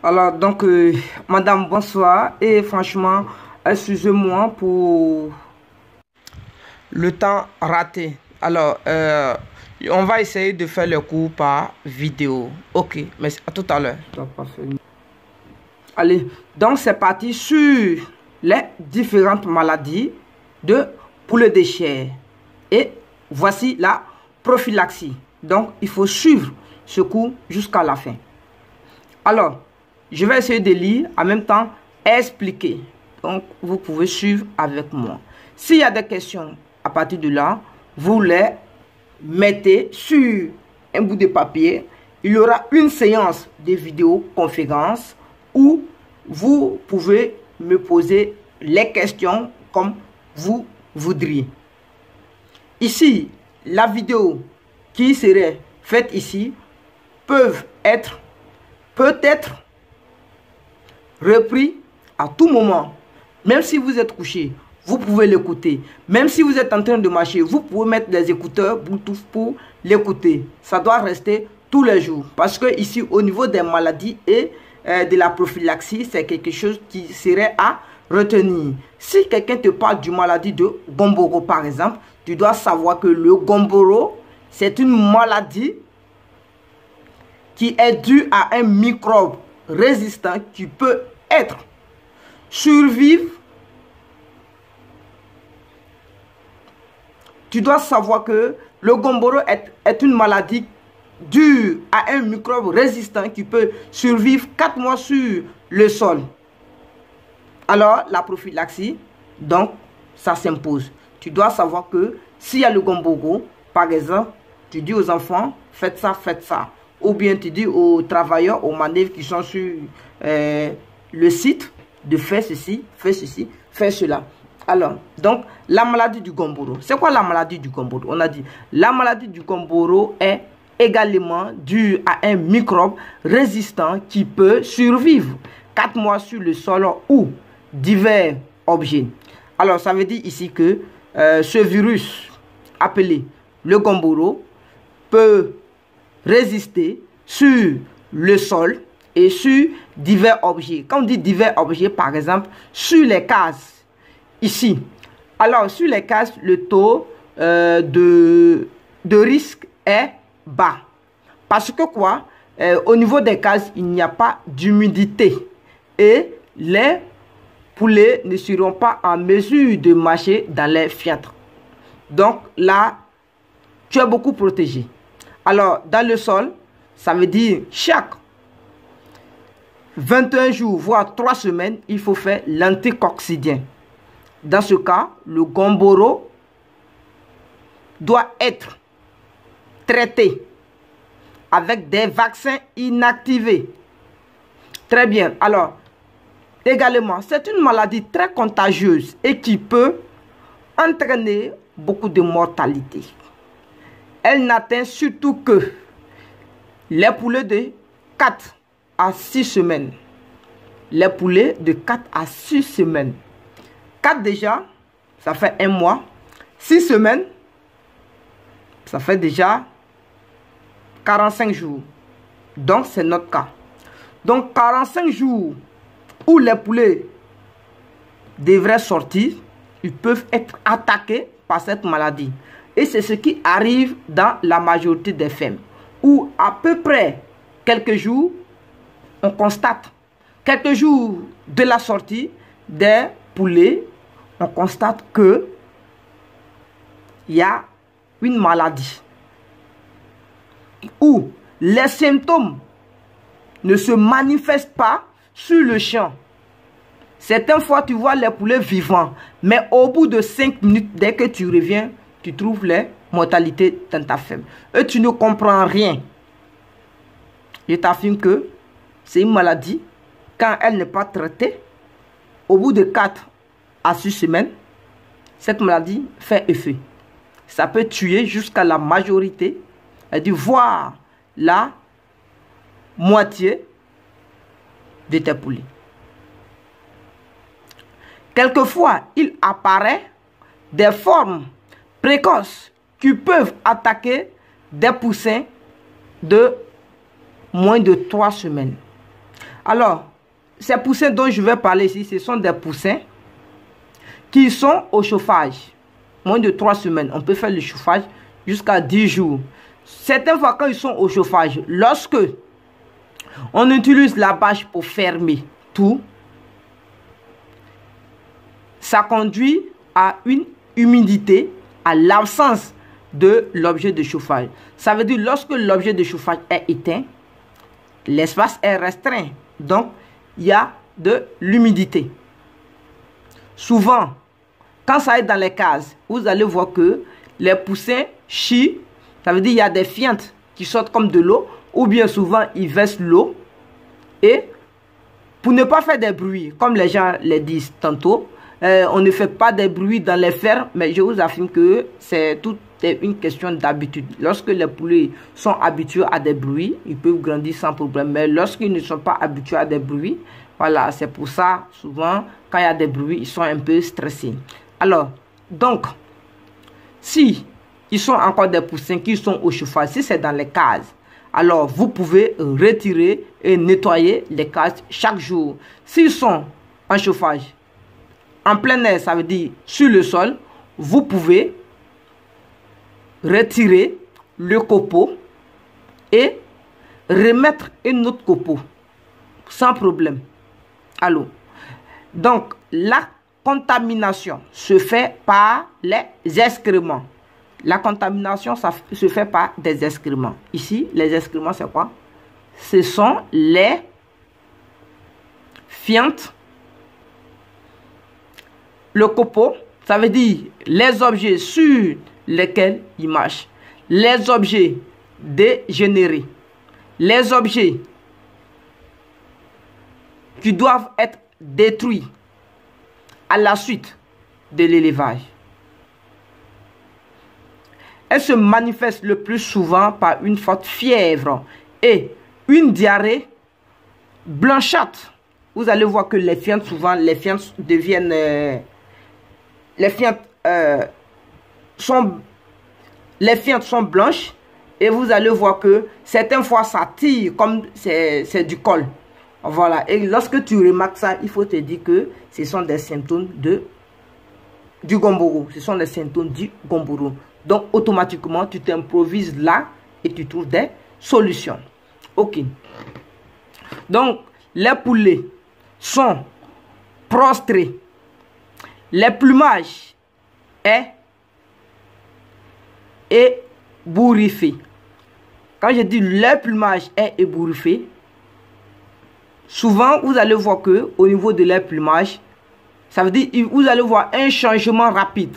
Alors, donc, madame, bonsoir. Et franchement, excusez-moi pour le temps raté. Alors, on va essayer de faire le cours par vidéo. Ok, mais à tout à l'heure. Allez, donc c'est parti sur les différentes maladies de poulet de chair. Et voici la prophylaxie. Donc, il faut suivre ce cours jusqu'à la fin. Alors, je vais essayer de lire, en même temps expliquer. Donc, vous pouvez suivre avec moi. S'il y a des questions à partir de là, vous les mettez sur un bout de papier. Il y aura une séance de vidéoconférence où vous pouvez me poser les questions comme vous voudriez. Ici, la vidéo qui serait faite ici peut être repris à tout moment. Même si vous êtes couché, vous pouvez l'écouter. Même si vous êtes en train de marcher, vous pouvez mettre les écouteurs Bluetooth pour l'écouter. Ça doit rester tous les jours. Parce que ici, au niveau des maladies et de la prophylaxie, c'est quelque chose qui serait à retenir. Si quelqu'un te parle d'une maladie de Gumboro, par exemple, tu dois savoir que le Gumboro, c'est une maladie qui est due à un microbe résistant qui peut survivre. Tu dois savoir que le Gumboro est une maladie due à un microbe résistant qui peut survivre 4 mois sur le sol. Alors, la prophylaxie, donc, ça s'impose. Tu dois savoir que s'il y a le Gumboro, par exemple, tu dis aux enfants, faites ça, faites ça. Ou bien tu dis aux travailleurs, aux manœuvres qui sont sur le site, de faire ceci, faire cela. Alors, donc, la maladie du Gumboro. C'est quoi la maladie du Gumboro? On a dit, la maladie du Gumboro est également due à un microbe résistant qui peut survivre 4 mois sur le sol ou divers objets. Alors, ça veut dire ici que ce virus appelé le Gumboro peut résister sur le sol et sur divers objets. Quand on dit divers objets, par exemple, sur les cases, ici. Alors, sur les cases, le taux de risque est bas. Parce que quoi? Au niveau des cases, il n'y a pas d'humidité. Et les poulets ne seront pas en mesure de marcher dans les fientes. Donc là, tu es beaucoup protégé. Alors, dans le sol, ça veut dire chaque 21 jours, voire 3 semaines, il faut faire l'anticoccidien. Dans ce cas, le Gumboro doit être traité avec des vaccins inactivés. Très bien. Alors, également, c'est une maladie très contagieuse et qui peut entraîner beaucoup de mortalité. Elle n'atteint surtout que les poulets de 4 à 6 semaines. Les poulets de 4 à 6 semaines. 4 déjà, ça fait 1 mois. 6 semaines, ça fait déjà 45 jours. Donc, c'est notre cas. Donc, 45 jours où les poulets devraient sortir, ils peuvent être attaqués par cette maladie. Et c'est ce qui arrive dans la majorité des fermes. Où à peu près quelques jours, on constate, quelques jours de la sortie des poulets, on constate que il y a une maladie. Où les symptômes ne se manifestent pas sur le champ. Certaines fois, tu vois les poulets vivants, mais au bout de 5 minutes, dès que tu reviens, tu trouves les mortalités dans ta ferme. Et tu ne comprends rien. Je t'affirme que c'est une maladie. Quand elle n'est pas traitée, au bout de 4 à 6 semaines, cette maladie fait effet. Ça peut tuer jusqu'à la majorité, voire la moitié de tes poulets. Quelquefois, il apparaît des formes précoces qui peuvent attaquer des poussins de moins de 3 semaines. Alors, ces poussins dont je vais parler ici, ce sont des poussins qui sont au chauffage. Moins de 3 semaines. On peut faire le chauffage jusqu'à 10 jours. Certaines fois, quand ils sont au chauffage, lorsque on utilise la bâche pour fermer tout, ça conduit à une humidité, à l'absence de l'objet de chauffage. Ça veut dire lorsque l'objet de chauffage est éteint, l'espace est restreint. Donc, il y a de l'humidité. Souvent, quand ça est dans les cases, vous allez voir que les poussins chient. Ça veut dire qu'il y a des fientes qui sortent comme de l'eau. Ou bien souvent, ils versent l'eau. Et pour ne pas faire des bruits, comme les gens les disent tantôt, on ne fait pas des bruits dans les fermes. Mais je vous affirme que c'est tout une question d'habitude. Lorsque les poulets sont habitués à des bruits, ils peuvent grandir sans problème. Mais lorsqu'ils ne sont pas habitués à des bruits, voilà, c'est pour ça, souvent, quand il y a des bruits, ils sont un peu stressés. Alors, donc, si ils sont encore des poussins qui sont au chauffage, si c'est dans les cases, alors vous pouvez retirer et nettoyer les cases chaque jour. S'ils sont en chauffage, en plein air, ça veut dire sur le sol, vous pouvez retirer le copeau et remettre un autre copeau sans problème. Alors, donc, la contamination se fait par les excréments. La contamination, ça se fait par des excréments. Ici, les excréments, c'est quoi? Ce sont les fientes. Le copeau, ça veut dire les objets sur lesquels ils marchent. Les objets dégénérés. Les objets qui doivent être détruits à la suite de l'élevage. Elle se manifeste le plus souvent par une forte fièvre et une diarrhée blanchâtre. Vous allez voir que les fientes, souvent, les fientes deviennent... les fientes sont blanches et vous allez voir que certaines fois ça tire comme c'est du col. Voilà. Et lorsque tu remarques ça, il faut te dire que ce sont des symptômes du Gumboro. Ce sont les symptômes du Gumboro. Donc, automatiquement, tu t'improvises là et tu trouves des solutions. Ok. Donc, les poulets sont prostrés. Le plumage est ébouriffé. Quand je dis le plumage est ébouriffé, souvent, vous allez voir que au niveau de leur plumage, ça veut dire que vous allez voir un changement rapide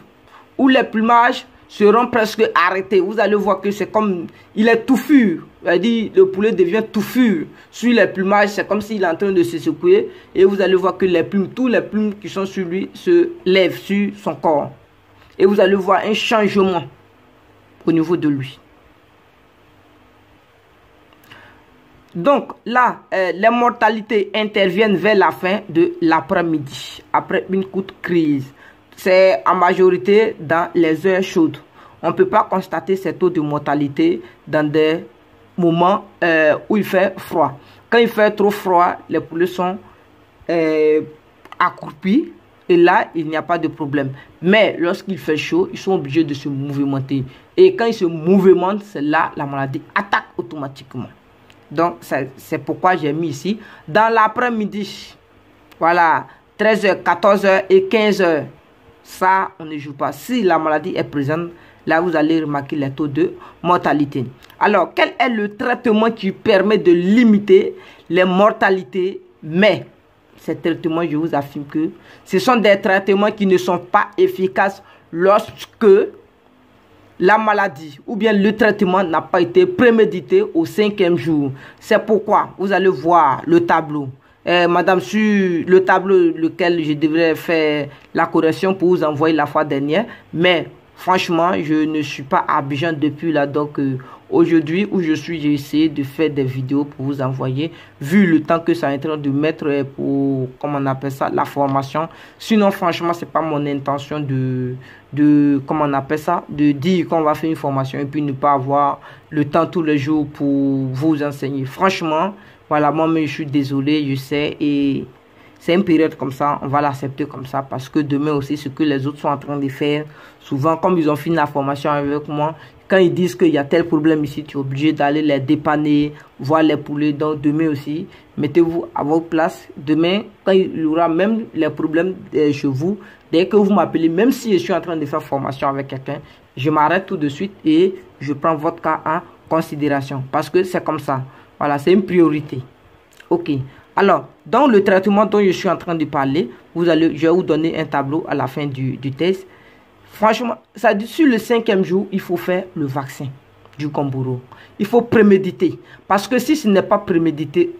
où les plumages seront presque arrêtés. Vous allez voir que c'est comme il est touffu. C'est-à-dire le poulet devient touffu sur les plumages. C'est comme s'il est en train de se secouer. Et vous allez voir que les plumes, tous les plumes qui sont sur lui se lèvent sur son corps. Et vous allez voir un changement au niveau de lui. Donc là, les mortalités interviennent vers la fin de l'après-midi, après une courte crise. C'est en majorité dans les heures chaudes. On ne peut pas constater ces taux de mortalité dans des moments où il fait froid. Quand il fait trop froid, les poulets sont accroupis et là, il n'y a pas de problème. Mais lorsqu'il fait chaud, ils sont obligés de se mouvementer. Et quand ils se mouvementent, c'est là la maladie attaque automatiquement. Donc, c'est pourquoi j'ai mis ici. Dans l'après-midi, voilà, 13h, 14h et 15h. Ça, on ne joue pas. Si la maladie est présente, là, vous allez remarquer les taux de mortalité. Alors, quel est le traitement qui permet de limiter les mortalités? Mais, ces traitements, je vous affirme que ce sont des traitements qui ne sont pas efficaces lorsque la maladie ou bien le traitement n'a pas été prémédité au 5e jour. C'est pourquoi vous allez voir le tableau. Madame, sur le tableau lequel je devrais faire la correction pour vous envoyer la fois dernière. Mais franchement, je ne suis pas à Abidjan depuis là. Donc, Aujourd'hui où je suis, j'ai essayé de faire des vidéos pour vous envoyer, vu le temps que ça est en train de mettre pour, comment on appelle ça, la formation. Sinon, franchement, c'est pas mon intention comment on appelle ça, de dire qu'on va faire une formation et puis ne pas avoir le temps tous les jours pour vous enseigner. Franchement, voilà, moi-même, je suis désolé, je sais, et c'est une période comme ça, on va l'accepter comme ça, parce que demain aussi, ce que les autres sont en train de faire, souvent, comme ils ont fini la formation avec moi, quand ils disent qu'il y a tel problème ici, tu es obligé d'aller les dépanner, voir les poulets. Donc, demain aussi, mettez-vous à votre place. Demain, quand il y aura même les problèmes chez vous, dès que vous m'appelez, même si je suis en train de faire formation avec quelqu'un, je m'arrête tout de suite et je prends votre cas en considération. Parce que c'est comme ça. Voilà, c'est une priorité. Ok. Alors, dans le traitement dont je suis en train de parler, je vais vous donner un tableau à la fin du test. Franchement, ça dit sur le 5e jour, il faut faire le vaccin du Gumboro. Il faut préméditer. Parce que si ce n'est pas prémédité,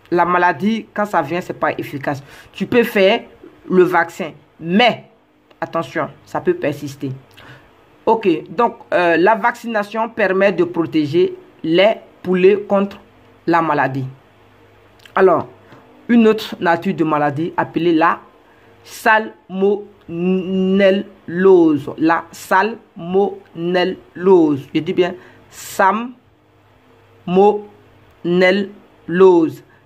la maladie, quand ça vient, ce n'est pas efficace. Tu peux faire le vaccin, mais attention, ça peut persister. Ok, donc la vaccination permet de protéger les poulets contre la maladie. Alors, une autre nature de maladie appelée la salmonellose. La salmonellose. Je dis bien salmonellose.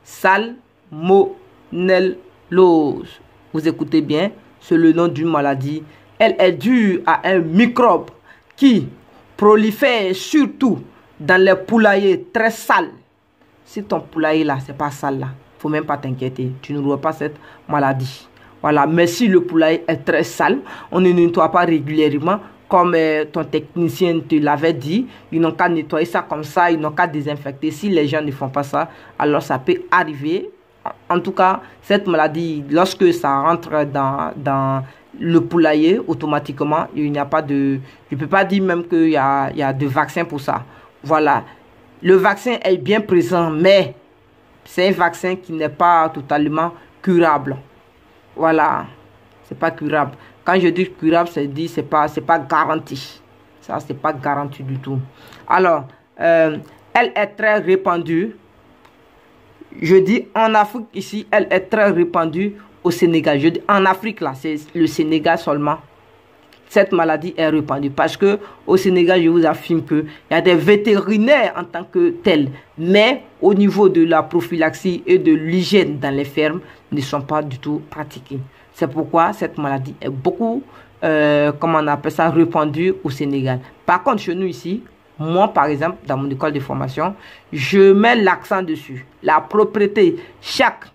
Salmonellose. Vous écoutez bien, c'est le nom d'une maladie. Elle est due à un microbe qui prolifère surtout dans les poulaillers très sales. Si ton poulailler là, c'est pas sale là, faut même pas t'inquiéter. Tu n'auras pas cette maladie. Voilà, mais si le poulailler est très sale, on ne nettoie pas régulièrement, comme ton technicien te l'avait dit. Ils n'ont qu'à nettoyer ça comme ça, ils n'ont qu'à désinfecter. Si les gens ne font pas ça, alors ça peut arriver. En tout cas, cette maladie, lorsque ça rentre dans le poulailler, automatiquement, il n'y a pas de... Je ne peux pas dire même qu'il y a de vaccin pour ça. Voilà. Le vaccin est bien présent, mais c'est un vaccin qui n'est pas totalement curable. Voilà. C'est pas curable. Quand je dis curable, c'est pas garanti. Ça, c'est pas garanti du tout. Alors, elle est très répandue. Je dis en Afrique ici, elle est très répandue au Sénégal. Je dis en Afrique là, c'est le Sénégal seulement. Cette maladie est répandue parce que au Sénégal, je vous affirme qu'il y a des vétérinaires en tant que tels. Mais au niveau de la prophylaxie et de l'hygiène dans les fermes, ne sont pas du tout pratiqués. C'est pourquoi cette maladie est beaucoup, comment on appelle ça, répandue au Sénégal. Par contre, chez nous ici, moi par exemple, dans mon école de formation, je mets l'accent dessus. La propriété, chaque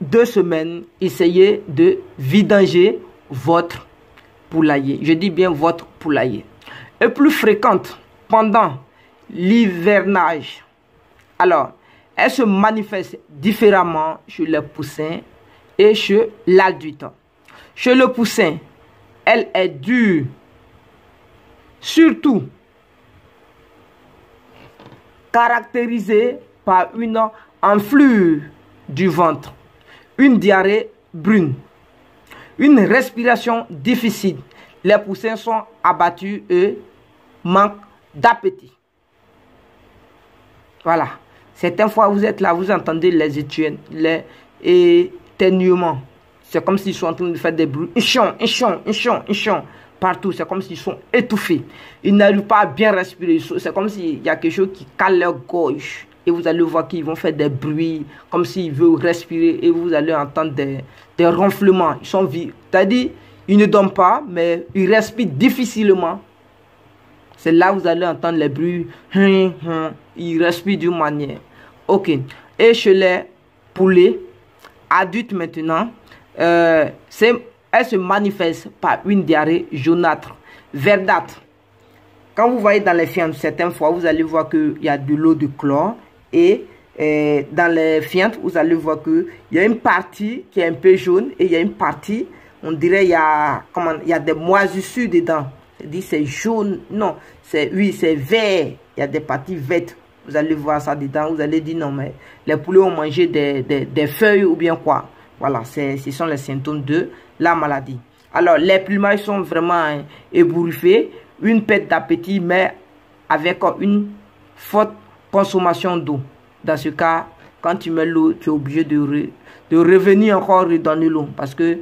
2 semaines, essayez de vidanger votre poulailler. Je dis bien votre poulailler. Et plus fréquente pendant l'hivernage. Alors, elle se manifeste différemment chez les poussins et chez l'adulte. Chez le poussin, elle est due surtout caractérisée par une enflure du ventre, une diarrhée brune, une respiration difficile. Les poussins sont abattus et manquent d'appétit. Voilà. Certaines fois, vous êtes là, vous entendez les éternuements. C'est comme s'ils sont en train de faire des bruits. Partout. C'est comme s'ils sont étouffés. Ils n'arrivent pas à bien respirer. C'est comme s'il y a quelque chose qui cale leur gorge. Et vous allez voir qu'ils vont faire des bruits, comme s'ils veulent respirer. Et vous allez entendre des ronflements. Ils sont vifs. C'est-à-dire, ils ne dorment pas, mais ils respirent difficilement. C'est là où vous allez entendre les bruits. Ils respirent d'une manière. Ok. Et chez les poulets adultes maintenant, elle se manifeste par une diarrhée jaunâtre, verdâtre. Quand vous voyez dans les fientes, certaines fois, vous allez voir qu'il y a de l'eau de chlore. Et dans les fientes, vous allez voir qu'il y a une partie qui est un peu jaune. Et il y a une partie, on dirait, il y a des moisissures dedans. C'est jaune. Non, oui, c'est vert. Il y a des parties vertes. Vous allez voir ça dedans. Vous allez dire non, mais les poulets ont mangé des feuilles ou bien quoi. Voilà, ce sont les symptômes de la maladie. Alors, les plumages sont vraiment ébouriffés. Une perte d'appétit, mais avec une forte consommation d'eau. Dans ce cas, quand tu mets l'eau, tu es obligé de revenir encore redonner l'eau. Parce que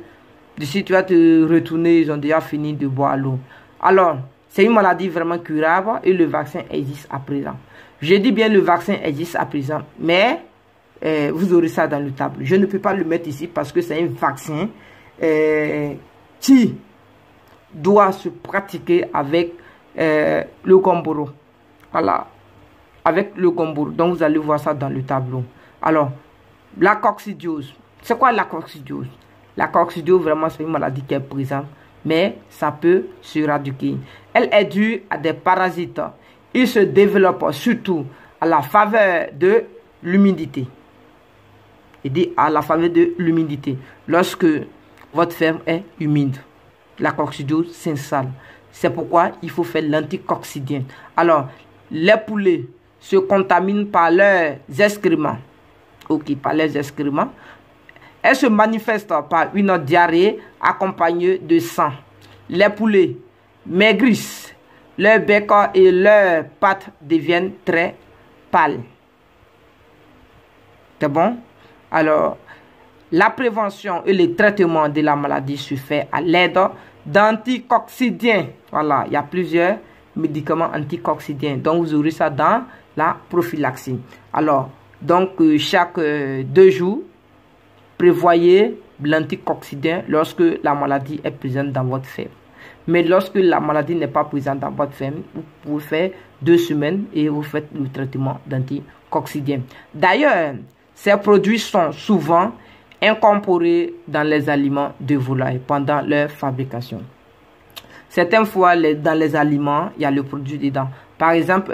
d'ici tu vas te retourner, ils ont déjà fini de boire l'eau. Alors, c'est une maladie vraiment curable et le vaccin existe à présent. Je dis bien le vaccin existe à présent, mais vous aurez ça dans le tableau. Je ne peux pas le mettre ici parce que c'est un vaccin qui doit se pratiquer avec le gomboro. Voilà, avec le gomboro. Donc, vous allez voir ça dans le tableau. Alors, la coccidiose. C'est quoi la coccidiose? La coccidiose, vraiment, c'est une maladie qui est présente, mais ça peut s'éradiquer. Elle est due à des parasites. Il se développe surtout à la faveur de l'humidité. Il dit à la faveur de l'humidité. Lorsque votre ferme est humide, la coccidiose s'installe. C'est pourquoi il faut faire l'anticoccidien. Alors, les poulets se contaminent par leurs excréments. Ok, par leurs excréments. Elle se manifeste par une diarrhée accompagnée de sang. Les poulets maigrissent, leur bec et leurs pattes deviennent très pâles. C'est bon? Alors, la prévention et le traitement de la maladie se fait à l'aide d'anticoccidiens. Voilà, il y a plusieurs médicaments anticoccidiens. Donc, vous aurez ça dans la prophylaxie. Alors, donc, chaque 2 jours, prévoyez l'anticoccidien lorsque la maladie est présente dans votre ferme. Mais lorsque la maladie n'est pas présente dans votre ferme, vous pouvez faire 2 semaines et vous faites le traitement d'anticoccidien. D'ailleurs, ces produits sont souvent incorporés dans les aliments de volaille pendant leur fabrication. Certaines fois, dans les aliments, il y a le produit dedans. Par exemple,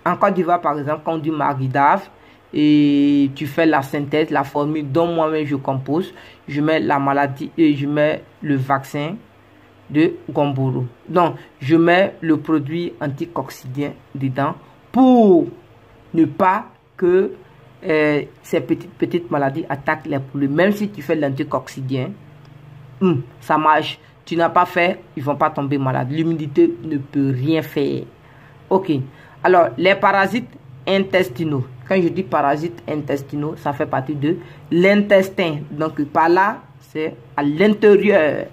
en Côte d'Ivoire, par exemple, quand on dit marguidave, et tu fais la synthèse, la formule dont moi-même je compose, je mets la maladie et je mets le vaccin de gomboro. Donc, je mets le produit anticoccidien dedans pour ne pas que ces petites maladies attaquent les poules. Même si tu fais l'anticoccidien, ça marche. Tu n'as pas fait, ils ne vont pas tomber malades. L'humidité ne peut rien faire. Ok. Alors, les parasites intestinaux. Quand je dis parasites intestinaux, ça fait partie de l'intestin. Donc, par là, c'est à l'intérieur.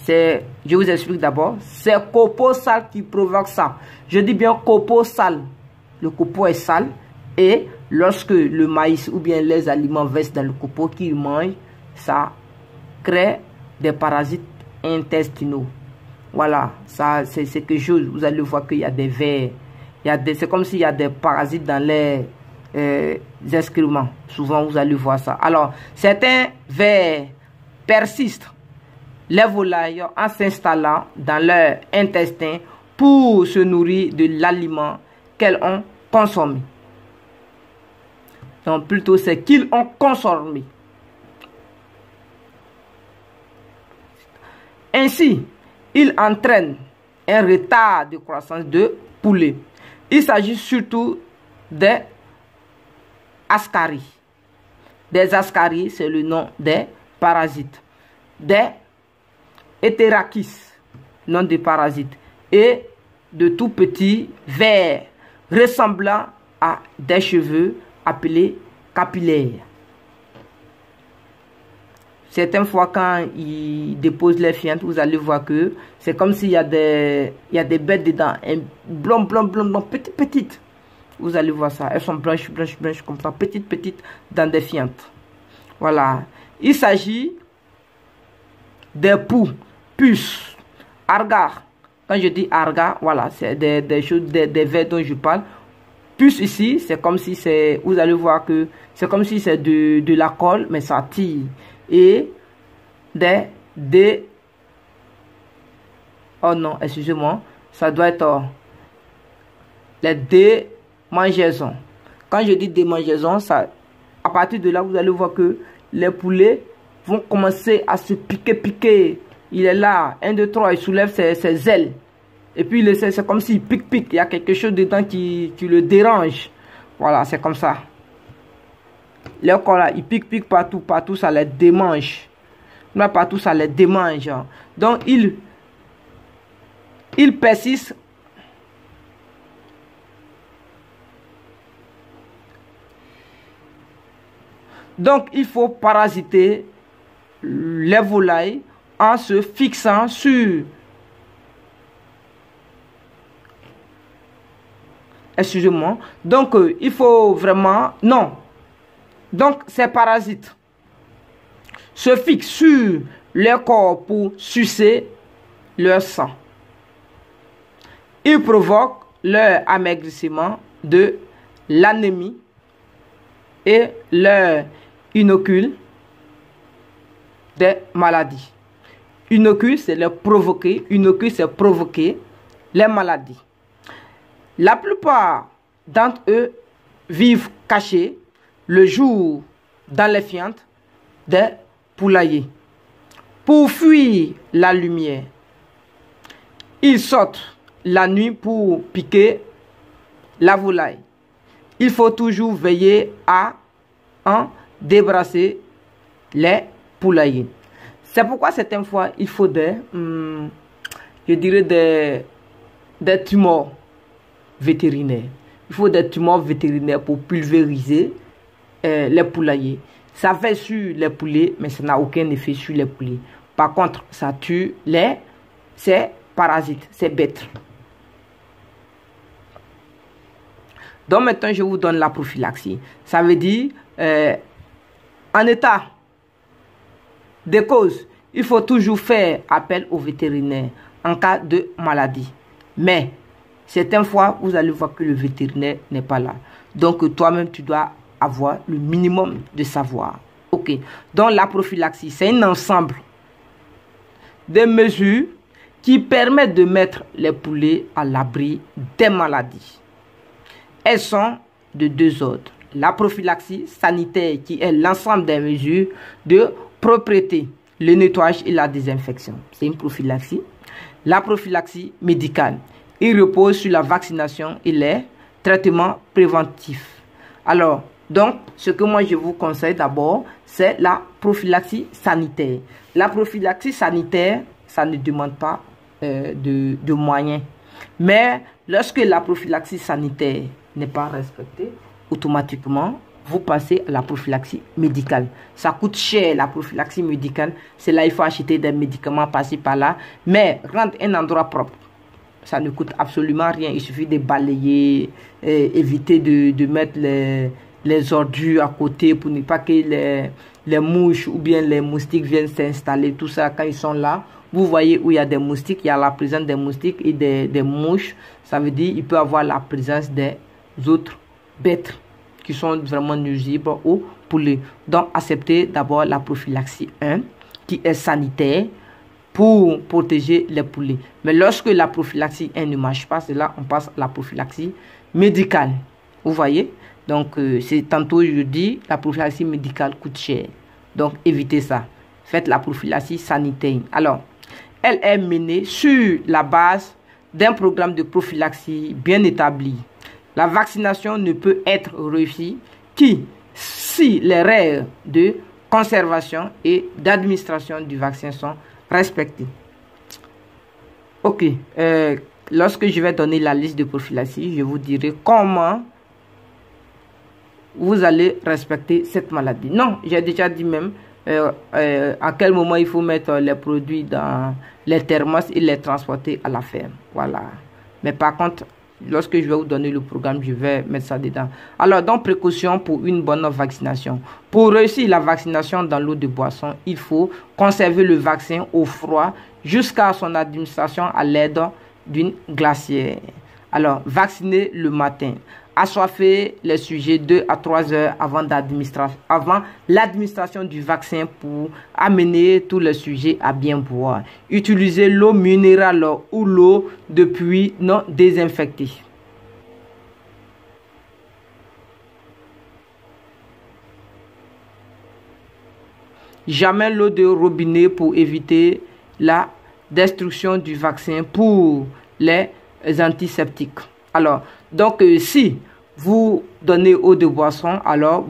Je vous explique d'abord. C'est copeaux sales qui provoque ça. Je dis bien copeaux sales. Le copeau est sale. Et lorsque le maïs ou bien les aliments versent dans le copeau qu'ils mangent, ça crée des parasites intestinaux. Voilà, ça c'est quelque chose. Vous allez voir qu'il y a des vers. C'est comme s'il y a des parasites dans les excréments. Souvent, vous allez voir ça. Alors, certains vers persistent. Les volailles en s'installant dans leur intestin pour se nourrir de l'aliment qu'elles ont consommé. Donc, plutôt, c'est qu'ils ont consommé. Ainsi, il entraîne un retard de croissance de poulet. Il s'agit surtout des ascaris. Des ascaris, c'est le nom des parasites. Des hétérachis, nom des parasites. Et de tout petits vers ressemblant à des cheveux appelés capillaires. Certaines fois, quand ils déposent les fientes, vous allez voir que c'est comme s'il y a des bêtes dedans. Blanc, petites. Vous allez voir ça. Elles sont blanches, comme ça. Petites, dans des fientes. Voilà. Il s'agit des poux, puces, argas. Quand je dis argas, voilà, c'est des choses, des vers dont je parle. Puce ici, c'est comme si c'est, vous allez voir que c'est comme si c'est de la colle, mais ça tire. Et oh non, excusez-moi, ça doit être les démangeaisons. Quand je dis démangeaisons, ça, à partir de là, vous allez voir que les poulets vont commencer à se piquer. Il est là, 1, 2, 3, il soulève ses ailes. Et puis, c'est comme s'il pique. Il y a quelque chose dedans qui le dérange. Voilà, c'est comme ça. Les corps là, ils piquent partout, ça les démange. Là, partout, ça les démange. Donc, ils persistent Donc, il faut parasiter les volailles en se fixant sur... Excusez-moi. Donc, il faut vraiment... Non. Donc, ces parasites se fixent sur leur corps pour sucer leur sang. Ils provoquent leur amaigrissement, de l'anémie et leur inocule des maladies. Inocule, c'est le provoquer. Inocule, c'est provoquer les maladies. La plupart d'entre eux vivent cachés le jour dans les fientes des poulaillers. Pour fuir la lumière, ils sortent la nuit pour piquer la volaille. Il faut toujours veiller à en débrasser les poulaillers. C'est pourquoi certaines fois, il faut des tumeurs vétérinaires. Il faut des tumeurs vétérinaires pour pulvériser les poulaillers. Ça fait sur les poulets, mais ça n'a aucun effet sur les poulets. Par contre, ça tue ces parasites, ces bêtes. Donc maintenant, je vous donne la prophylaxie. Ça veut dire, en état de cause, il faut toujours faire appel au vétérinaire en cas de maladie. Mais, certaines fois, vous allez voir que le vétérinaire n'est pas là. Donc, toi-même, tu dois avoir le minimum de savoir. Ok. Donc, la prophylaxie, c'est un ensemble de mesures qui permettent de mettre les poulets à l'abri des maladies. Elles sont de deux ordres. La prophylaxie sanitaire qui est l'ensemble des mesures de propreté, le nettoyage et la désinfection. C'est une prophylaxie. La prophylaxie médicale, il repose sur la vaccination et les traitements préventifs. Alors, donc, ce que moi je vous conseille d'abord, c'est la prophylaxie sanitaire. La prophylaxie sanitaire, ça ne demande pas de moyens. Mais lorsque la prophylaxie sanitaire n'est pas respectée, automatiquement, vous passez à la prophylaxie médicale. Ça coûte cher, la prophylaxie médicale. C'est là, il faut acheter des médicaments, passer par là. Mais rendre un endroit propre, ça ne coûte absolument rien. Il suffit de balayer, éviter de mettre les ordures à côté pour ne pas que les mouches ou bien les moustiques viennent s'installer. Tout ça, quand ils sont là, vous voyez où il y a des moustiques, il y a la présence des moustiques et des mouches. Ça veut dire qu'il peut y avoir la présence des autres bêtes qui sont vraiment nuisibles aux poulets. Donc, acceptez d'abord la prophylaxie 1 qui est sanitaire pour protéger les poulets. Mais lorsque la prophylaxie 1 ne marche pas, c'est là on passe à la prophylaxie médicale. Vous voyez? Donc, c'est tantôt je dis, la prophylaxie médicale coûte cher. Donc, évitez ça. Faites la prophylaxie sanitaire. Alors, elle est menée sur la base d'un programme de prophylaxie bien établi. La vaccination ne peut être réussie si les règles de conservation et d'administration du vaccin sont respectées. Ok, lorsque je vais donner la liste de prophylaxie, je vous dirai comment vous allez respecter cette maladie. Non, j'ai déjà dit même à quel moment il faut mettre les produits dans les thermos et les transporter à la ferme. Voilà. Mais par contre, lorsque je vais vous donner le programme, je vais mettre ça dedans. Alors, donc, précaution pour une bonne vaccination. Pour réussir la vaccination dans l'eau de boisson, il faut conserver le vaccin au froid jusqu'à son administration à l'aide d'une glacière. Alors, vacciner le matin. Assoiffer les sujets 2 à 3 heures avant l'administration du vaccin pour amener tous les sujets à bien boire. Utiliser l'eau minérale ou l'eau de puits non désinfectée. Jamais l'eau de robinet pour éviter la destruction du vaccin pour les antiseptiques. Alors, donc, si vous donnez eau de boisson, alors,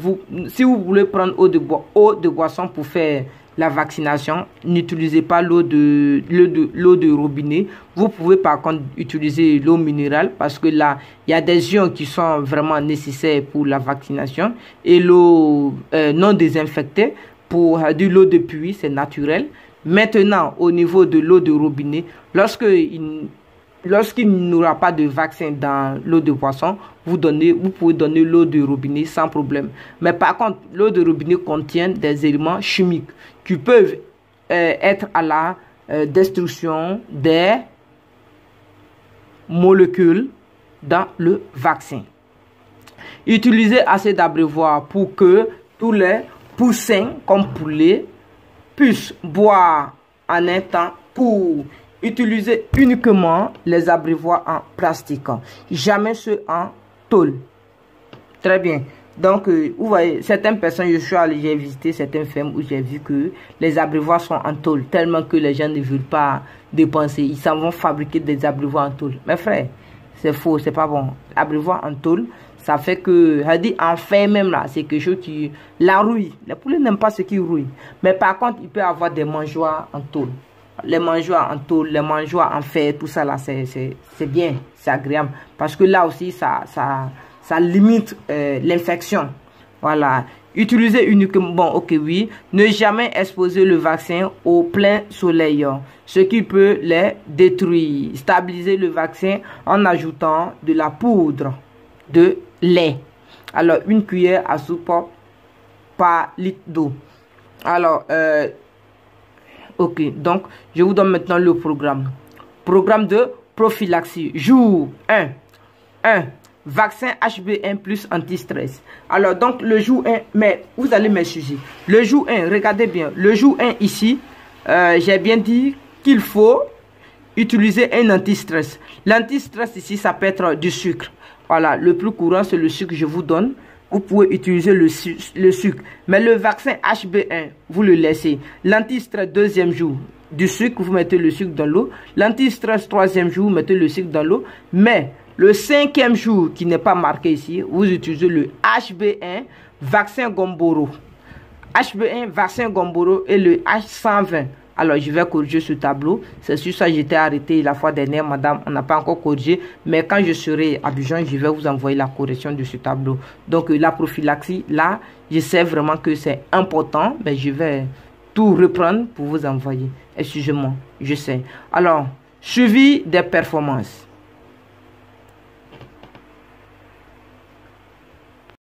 si vous voulez prendre eau de boisson pour faire la vaccination, n'utilisez pas l'eau de robinet. Vous pouvez par contre utiliser l'eau minérale parce que là, il y a des ions qui sont vraiment nécessaires pour la vaccination. Et l'eau non désinfectée, pour de l'eau de pluie, c'est naturel. Maintenant, au niveau de l'eau de robinet, lorsqu'il n'y aura pas de vaccin dans l'eau de boisson, vous pouvez donner l'eau de robinet sans problème. Mais par contre, l'eau de robinet contient des éléments chimiques qui peuvent être à la destruction des molécules dans le vaccin. Utilisez assez d'abreuvoir pour que tous les poussins comme poulets puissent boire en un temps. Pour utiliser uniquement les abreuvoirs en plastique, jamais ceux en tôle. Très bien. Donc, vous voyez, certaines personnes, j'ai visité certaines fermes où j'ai vu que les abreuvoirs sont en tôle, tellement que les gens ne veulent pas dépenser. Ils s'en vont fabriquer des abreuvoirs en tôle. Mes frères, c'est faux, c'est pas bon. Abreuvoir en tôle, ça fait que, ça dit en fer même là, c'est quelque chose qui la rouille. Les poulets n'aiment pas ce qui rouille. Mais par contre, il peut y avoir des mangeoires en tôle. Les mangeoires en tôle, les mangeoires en fer, tout ça là, c'est bien, c'est agréable. Parce que là aussi, ça limite l'infection. Voilà. Utilisez uniquement, bon, ok, oui. Ne jamais exposer le vaccin au plein soleil, ce qui peut les détruire. Stabiliser le vaccin en ajoutant de la poudre de lait. Alors, une cuillère à soupe par litre d'eau. Alors, ok, donc, je vous donne maintenant le programme. Programme de prophylaxie. Jour 1. Vaccin HB1 plus anti-stress. Alors, donc, le jour 1, mais vous allez m'excuser. Le jour 1, regardez bien. Le jour 1 ici, j'ai bien dit qu'il faut utiliser un anti-stress. L'anti-stress ici, ça peut être du sucre. Voilà, le plus courant, c'est le sucre que je vous donne. Vous pouvez utiliser le sucre. Mais le vaccin HB1, vous le laissez. L'anti-stress, deuxième jour, du sucre, vous mettez le sucre dans l'eau. L'anti-stress, troisième jour, vous mettez le sucre dans l'eau. Mais le cinquième jour, qui n'est pas marqué ici, vous utilisez le HB1, vaccin Gumboro. HB1, vaccin Gumboro et le H120. Alors, je vais corriger ce tableau. C'est sur ça que j'étais arrêté la fois dernière, madame. On n'a pas encore corrigé. Mais quand je serai à Abidjan, je vais vous envoyer la correction de ce tableau. Donc, la prophylaxie, là, je sais vraiment que c'est important. Mais je vais tout reprendre pour vous envoyer. Excusez-moi, je sais. Alors, suivi des performances.